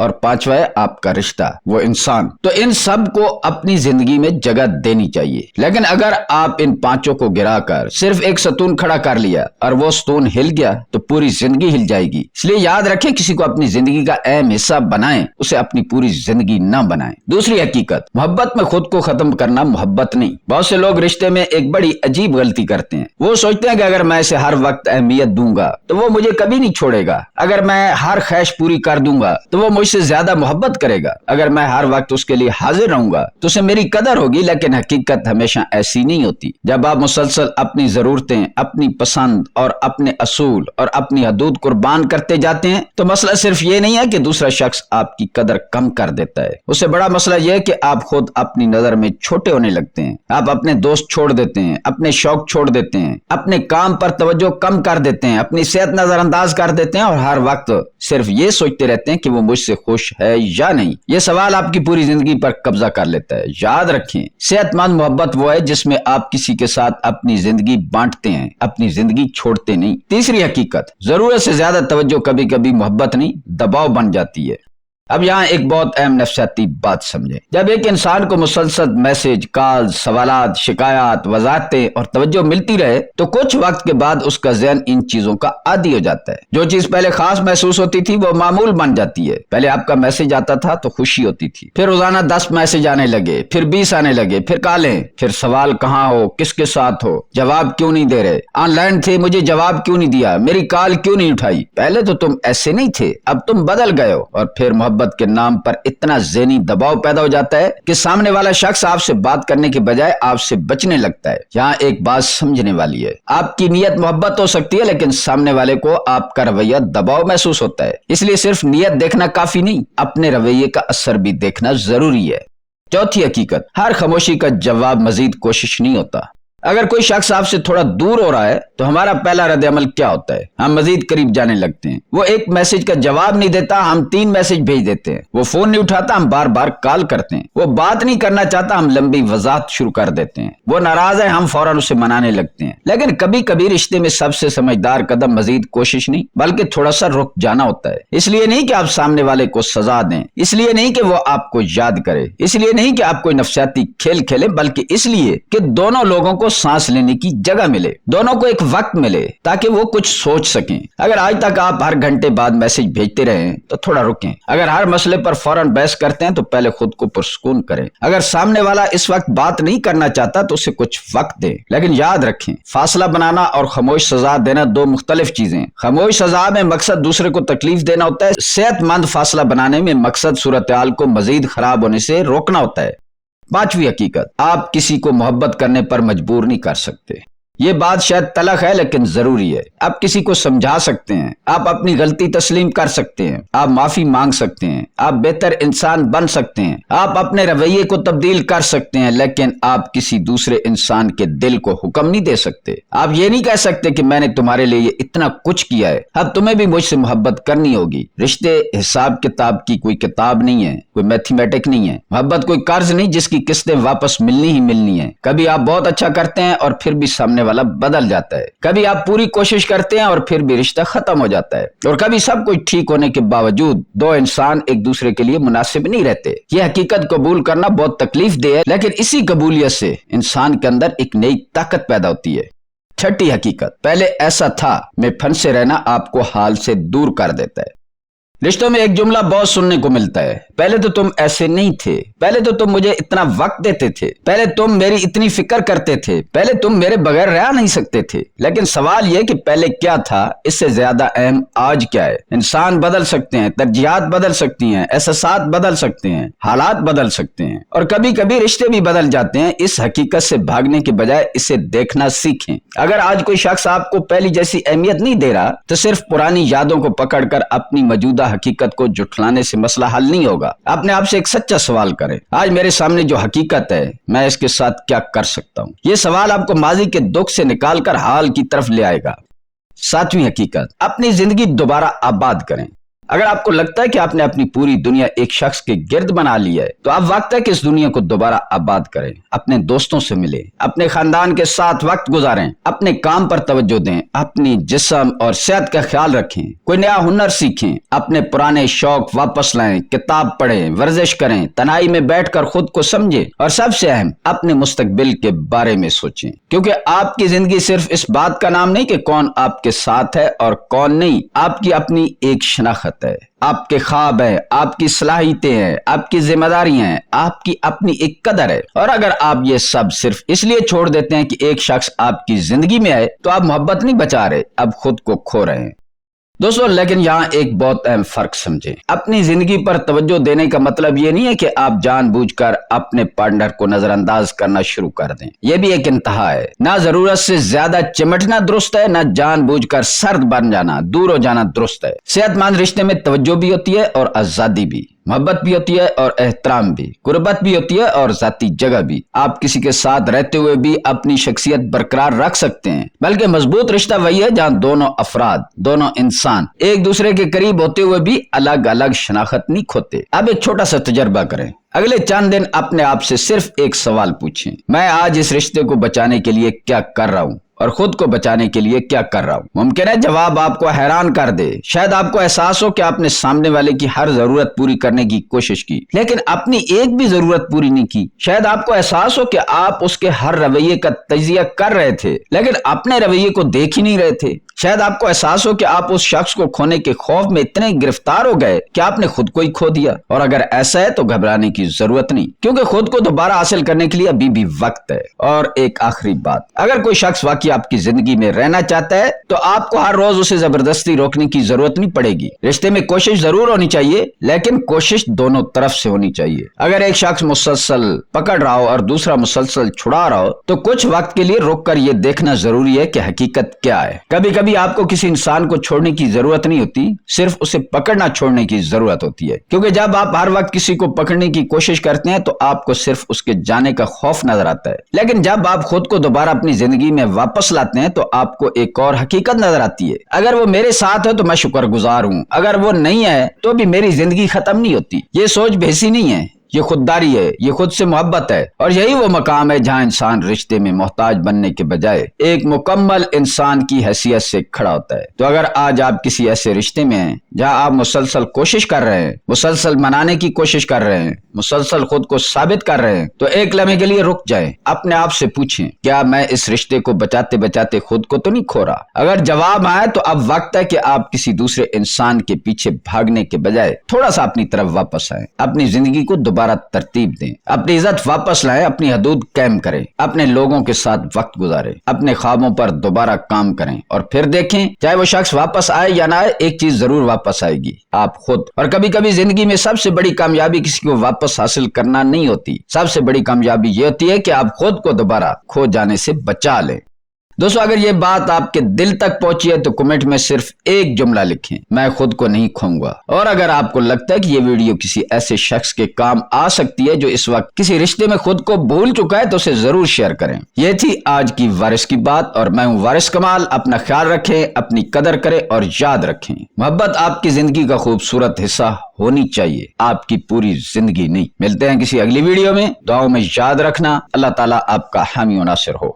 اور پانچواں ہے آپ کا رشتہ، وہ انسان۔ تو ان سب کو اپنی زندگی میں جگہ دینی چاہیے، لیکن اگر آپ ان پانچوں کو گرا کر صرف ایک ستون کھڑا کر لیا اور وہ ستون ہل گیا تو پوری زندگی ہل جائے گی۔ اس لیے یاد رکھیں، کسی کو اپنی زندگی کا اہم حصہ بنائیں، اسے اپنی پوری زندگی نہ بنائیں۔ دوسری حقیقت، محبت میں خود کو ختم کرنا محبت نہیں۔ بہت سے لوگ رشتے میں ایک بڑی عجیب غلطی کرتے ہیں، وہ سوچتے ہیں کہ اگر میں اسے ہر وقت اہمیت دوں گا تو وہ مجھے کبھی نہیں چھوڑے گا، اگر میں ہر خواہش پوری کر دوں گا تو وہ مجھ سے زیادہ محبت کرے گا، اگر میں ہر وقت اس کے لیے حاضر رہوں گا تو اسے میری قدر ہوگی۔ لیکن حقیقت ہمیشہ ایسی نہیں ہوتی۔ جب آپ مسلسل اپنی ضرورتیں، اپنی پسند اور اپنے اصول اور اپنی حدود قربان کرتے جاتے ہیں تو مسئلہ صرف یہ نہیں ہے کہ دوسرا شخص آپ کی قدر کم کر دیتا ہے، اس سے بڑا مسئلہ یہ ہے کہ آپ خود اپنی نظر میں چھوٹے ہونے لگتے ہیں۔ آپ اپنے دوست چھوڑ دیتے ہیں، اپنے شوق چھوڑ دیتے ہیں، اپنے کام پر توجہ کم کر دیتے ہیں، اپنی صحت نظر انداز کر دیتے ہیں اور ہر وقت صرف یہ سوچتے رہتے ہیں کہ وہ مجھ سے خوش ہے یا نہیں۔ یہ سوال آپ کی پوری زندگی پر قبضہ کر لیتا ہے۔ یاد رکھیں، صحت مند محبت وہ ہے جس میں آپ کسی کے ساتھ اپنی زندگی بانٹتے ہیں، اپنی زندگی چھوڑتے نہیں۔ تیسری حقیقت، ضرورت سے زیادہ توجہ کبھی کبھی محبت نہیں، دباؤ بن جاتی ہے۔ اب یہاں ایک بہت اہم نفسیاتی بات سمجھیں، جب ایک انسان کو مسلسل میسج، کال، سوالات، شکایات، وضاحتیں اور توجہ ملتی رہے تو کچھ وقت کے بعد اس کا ذہن ان چیزوں کا عادی ہو جاتا ہے۔ جو چیز پہلے خاص محسوس ہوتی تھی وہ معمول بن جاتی ہے۔ پہلے آپ کا میسج آتا تھا تو خوشی ہوتی تھی، پھر روزانہ 10 میسج آنے لگے، پھر 20 آنے لگے، پھر کالیں، پھر سوال کہاں ہو، کس کے ساتھ ہو، جواب کیوں نہیں دے رہے، آن لائن تھے مجھے جواب کیوں نہیں دیا، میری کال کیوں نہیں اٹھائی، پہلے تو تم ایسے نہیں تھے اب تم بدل گئے ہو۔ اور پھر محبت کے نام پر اتنا ذہنی دباؤ پیدا ہو جاتا ہے کہ سامنے والا شخص آپ سے بات کرنے کے بجائے آپ سے بچنے لگتا ہے۔ یہاں ایک بات سمجھنے والی ہے، آپ کی نیت محبت ہو سکتی ہے لیکن سامنے والے کو آپ کا رویہ دباؤ محسوس ہوتا ہے، اس لیے صرف نیت دیکھنا کافی نہیں، اپنے رویے کا اثر بھی دیکھنا ضروری ہے۔ چوتھی حقیقت، ہر خاموشی کا جواب مزید کوشش نہیں ہوتا۔ اگر کوئی شخص آپ سے تھوڑا دور ہو رہا ہے تو ہمارا پہلا رد عمل کیا ہوتا ہے؟ ہم مزید قریب جانے لگتے ہیں۔ وہ ایک میسج کا جواب نہیں دیتا، ہم 3 میسج بھیج دیتے ہیں۔ وہ فون نہیں اٹھاتا، ہم بار بار کال کرتے ہیں۔ وہ بات نہیں کرنا چاہتا، ہم لمبی وضاحت شروع کر دیتے ہیں۔ وہ ناراض ہے، ہم فوراً اسے منانے لگتے ہیں۔ لیکن کبھی کبھی رشتے میں سب سے سمجھدار قدم مزید کوشش نہیں بلکہ تھوڑا سا رک جانا ہوتا ہے۔ اس لیے نہیں کہ آپ سامنے والے کو سزا دیں، اس لیے نہیں کہ وہ آپ کو یاد کرے، اس لیے نہیں کہ آپ کوئی نفسیاتی کھیل کھیلے، بلکہ اس لیے کہ دونوں لوگوں کو سانس لینے کی جگہ ملے، دونوں کو ایک وقت ملے تاکہ وہ کچھ سوچ سکیں۔ اگر آج تک آپ ہر گھنٹے بعد میسج بھیجتے رہیں تو تھوڑا رکیں۔ اگر ہر مسئلے پر فوراً بحث کرتے ہیں تو پہلے خود کو پرسکون کریں۔ اگر سامنے والا اس وقت بات نہیں کرنا چاہتا تو اسے کچھ وقت دیں، لیکن یاد رکھیں، فاصلہ بنانا اور خاموش سزا دینا 2 مختلف چیزیں۔ خاموش سزا میں مقصد دوسرے کو تکلیف دینا ہوتا ہے، صحت مند فاصلہ بنانے میں مقصد صورتحال کو مزید خراب ہونے سے روکنا ہوتا ہے۔ 5ویں حقیقت، آپ کسی کو محبت کرنے پر مجبور نہیں کر سکتے۔ یہ بات شاید تلخ ہے لیکن ضروری ہے۔ آپ کسی کو سمجھا سکتے ہیں، آپ اپنی غلطی تسلیم کر سکتے ہیں، آپ معافی مانگ سکتے ہیں، آپ بہتر انسان بن سکتے ہیں، آپ اپنے رویے کو تبدیل کر سکتے ہیں، لیکن آپ کسی دوسرے انسان کے دل کو حکم نہیں دے سکتے۔ آپ یہ نہیں کہہ سکتے کہ میں نے تمہارے لیے یہ اتنا کچھ کیا ہے، اب تمہیں بھی مجھ سے محبت کرنی ہوگی۔ رشتے حساب کتاب کی کوئی کتاب نہیں ہے، کوئی میتھمیٹک نہیں ہے۔ محبت کوئی قرض نہیں جس کی قسطیں واپس ملنی ہی ملنی ہے۔ کبھی آپ بہت اچھا کرتے ہیں اور پھر بھی سامنے والا بدل جاتا ہے، کبھی آپ پوری کوشش کرتے ہیں اور پھر بھی رشتہ ختم ہو جاتا ہے، اور کبھی سب کچھ ٹھیک ہونے کے باوجود 2 انسان ایک دوسرے کے لیے مناسب نہیں رہتے۔ یہ حقیقت قبول کرنا بہت تکلیف دہ ہے، لیکن اسی قبولیت سے انسان کے اندر ایک نئی طاقت پیدا ہوتی ہے۔ 6ٹھی حقیقت، پہلے ایسا تھا میں پھنسے رہنا آپ کو حال سے دور کر دیتا ہے۔ رشتوں میں ایک جملہ بہت سننے کو ملتا ہے، پہلے تو تم ایسے نہیں تھے، پہلے تو تم مجھے اتنا وقت دیتے تھے، پہلے تم میری اتنی فکر کرتے تھے، پہلے تم میرے بغیر رہ نہیں سکتے تھے۔ لیکن سوال یہ کہ پہلے کیا تھا اس سے زیادہ اہم آج کیا ہے۔ انسان بدل سکتے ہیں، ترجیحات بدل سکتی ہیں، احساسات بدل سکتے ہیں، حالات بدل سکتے ہیں، اور کبھی کبھی رشتے بھی بدل جاتے ہیں۔ اس حقیقت سے بھاگنے کے بجائے اسے دیکھنا سیکھیں۔ اگر آج کوئی شخص آپ کو پہلی جیسی اہمیت نہیں دے رہا تو صرف پرانی یادوں کو پکڑ کر اپنی موجودہ حقیقت کو جھٹلانے سے مسئلہ حل نہیں ہوگا۔ اپنے آپ سے ایک سچا سوال کریں، آج میرے سامنے جو حقیقت ہے میں اس کے ساتھ کیا کر سکتا ہوں؟ یہ سوال آپ کو ماضی کے دکھ سے نکال کر حال کی طرف لے آئے گا۔ 7ویں حقیقت، اپنی زندگی دوبارہ آباد کریں۔ اگر آپ کو لگتا ہے کہ آپ نے اپنی پوری دنیا ایک شخص کے گرد بنا لی ہے تو اب وقت ہے کہ اس دنیا کو دوبارہ آباد کریں، اپنے دوستوں سے ملیں، اپنے خاندان کے ساتھ وقت گزاریں، اپنے کام پر توجہ دیں، اپنی جسم اور صحت کا خیال رکھیں، کوئی نیا ہنر سیکھیں، اپنے پرانے شوق واپس لائیں، کتاب پڑھیں، ورزش کریں، تنہائی میں بیٹھ کر خود کو سمجھیں اور سب سے اہم اپنے مستقبل کے بارے میں سوچیں، کیونکہ آپ کی زندگی صرف اس بات کا نام نہیں کہ کون آپ کے ساتھ ہے اور کون نہیں، آپ کی اپنی ایک شناخت ہے، آپ کے خواب ہیں، آپ کی صلاحیتیں ہیں، آپ کی ذمہ داریاں ہیں، آپ کی اپنی ایک قدر ہے، اور اگر آپ یہ سب صرف اس لیے چھوڑ دیتے ہیں کہ ایک شخص آپ کی زندگی میں آئے تو آپ محبت نہیں بچا رہے، اب خود کو کھو رہے ہیں۔ دوستو لیکن یہاں ایک بہت اہم فرق سمجھیں، اپنی زندگی پر توجہ دینے کا مطلب یہ نہیں ہے کہ آپ جان بوجھ کر اپنے پارٹنر کو نظر انداز کرنا شروع کر دیں، یہ بھی ایک انتہا ہے، نہ ضرورت سے زیادہ چمٹنا درست ہے، نہ جان بوجھ کر سرد بن جانا، دور ہو جانا درست ہے۔ صحت مند رشتے میں توجہ بھی ہوتی ہے اور آزادی بھی، محبت بھی ہوتی ہے اور احترام بھی، قربت بھی ہوتی ہے اور ذاتی جگہ بھی، آپ کسی کے ساتھ رہتے ہوئے بھی اپنی شخصیت برقرار رکھ سکتے ہیں، بلکہ مضبوط رشتہ وہی ہے جہاں دونوں افراد، دونوں انسان ایک دوسرے کے قریب ہوتے ہوئے بھی الگ الگ شناخت نہیں کھوتے۔ اب ایک چھوٹا سا تجربہ کریں، اگلے چند دن اپنے آپ سے صرف ایک سوال پوچھیں، میں آج اس رشتے کو بچانے کے لیے کیا کر رہا ہوں اور خود کو بچانے کے لیے کیا کر رہا ہوں؟ ممکن ہے جواب آپ کو حیران کر دے، شاید آپ کو احساس ہو کہ آپ نے سامنے والے کی ہر ضرورت پوری کرنے کی کوشش کی لیکن اپنی ایک بھی ضرورت پوری نہیں کی، شاید آپ کو احساس ہو کہ آپ اس کے ہر رویے کا تجزیہ کر رہے تھے لیکن اپنے رویے کو دیکھ ہی نہیں رہے تھے، شاید آپ کو احساس ہو کہ آپ اس شخص کو کھونے کے خوف میں اتنے گرفتار ہو گئے کہ آپ نے خود کو ہی کھو دیا، اور اگر ایسا ہے تو گھبرانے کی ضرورت نہیں، کیونکہ خود کو دوبارہ حاصل کرنے کے لیے ابھی بھی وقت ہے۔ اور ایک آخری بات، اگر کوئی شخص واقعی آپ کی زندگی میں رہنا چاہتا ہے تو آپ کو ہر روز اسے زبردستی روکنے کی ضرورت نہیں پڑے گی، رشتے میں کوشش ضرور ہونی چاہیے لیکن کوشش دونوں طرف سے ہونی چاہیے۔ اگر ایک شخص مسلسل پکڑ رہا ہو اور دوسرا مسلسل چھڑا رہا ہو تو کچھ وقت کے لیے رک کر یہ دیکھنا ضروری ہے کہ حقیقت کیا ہے۔ کبھی کبھی آپ کو کسی انسان کو چھوڑنے کی ضرورت نہیں ہوتی، صرف اسے پکڑنا چھوڑنے کی ضرورت ہوتی ہے، کیونکہ جب آپ ہر وقت کسی کو پکڑنے کی کوشش کرتے ہیں تو آپ کو صرف اس کے جانے کا خوف نظر آتا ہے، لیکن جب آپ خود کو دوبارہ اپنی زندگی میں واپس لاتے ہیں تو آپ کو ایک اور حقیقت نظر آتی ہے، اگر وہ میرے ساتھ ہے تو میں شکر گزار ہوں، اگر وہ نہیں ہے تو بھی میری زندگی ختم نہیں ہوتی۔ یہ سوچ بھیسی نہیں ہے، یہ خودداری ہے، یہ خود سے محبت ہے، اور یہی وہ مقام ہے جہاں انسان رشتے میں محتاج بننے کے بجائے ایک مکمل انسان کی حیثیت سے کھڑا ہوتا ہے۔ تو اگر آج آپ کسی ایسے رشتے میں ہیں جہاں آپ مسلسل کوشش کر رہے ہیں، مسلسل منانے کی کوشش کر رہے ہیں، مسلسل خود کو ثابت کر رہے ہیں، تو ایک لمحے کے لیے رک جائیں، اپنے آپ سے پوچھیں، کیا میں اس رشتے کو بچاتے بچاتے خود کو تو نہیں کھو رہا؟ اگر جواب آئے تو اب وقت ہے کہ آپ کسی دوسرے انسان کے پیچھے بھاگنے کے بجائے تھوڑا سا اپنی طرف واپس آئیں، اپنی زندگی کو دوبارہ ترتیب دیں، اپنی عزت واپس لائیں، اپنی حدود قائم کریں، اپنے لوگوں کے ساتھ وقت گزاریں، اپنے خوابوں پر دوبارہ کام کریں، اور پھر دیکھیں چاہے وہ شخص واپس آئے یا نہ آئے، ایک چیز ضرور واپس آئے گی، آپ خود۔ اور کبھی کبھی زندگی میں سب سے بڑی کامیابی کسی کو واپس حاصل کرنا نہیں ہوتی، سب سے بڑی کامیابی یہ ہوتی ہے کہ آپ خود کو دوبارہ کھو جانے سے بچا لیں۔ دوستو اگر یہ بات آپ کے دل تک پہنچی ہے تو کمنٹ میں صرف ایک جملہ لکھیں، میں خود کو نہیں کھوؤں گا۔ اور اگر آپ کو لگتا ہے کہ یہ ویڈیو کسی ایسے شخص کے کام آ سکتی ہے جو اس وقت کسی رشتے میں خود کو بھول چکا ہے تو اسے ضرور شیئر کریں۔ یہ تھی آج کی وارث کی بات، اور میں ہوں وارث کمال۔ اپنا خیال رکھیں، اپنی قدر کریں اور یاد رکھیں، محبت آپ کی زندگی کا خوبصورت حصہ ہونی چاہیے، آپ کی پوری زندگی نہیں۔ ملتے ہیں کسی اگلی ویڈیو میں، دعاؤں میں یاد رکھنا۔ اللہ تعالیٰ آپ کا حامی و ناصر ہو۔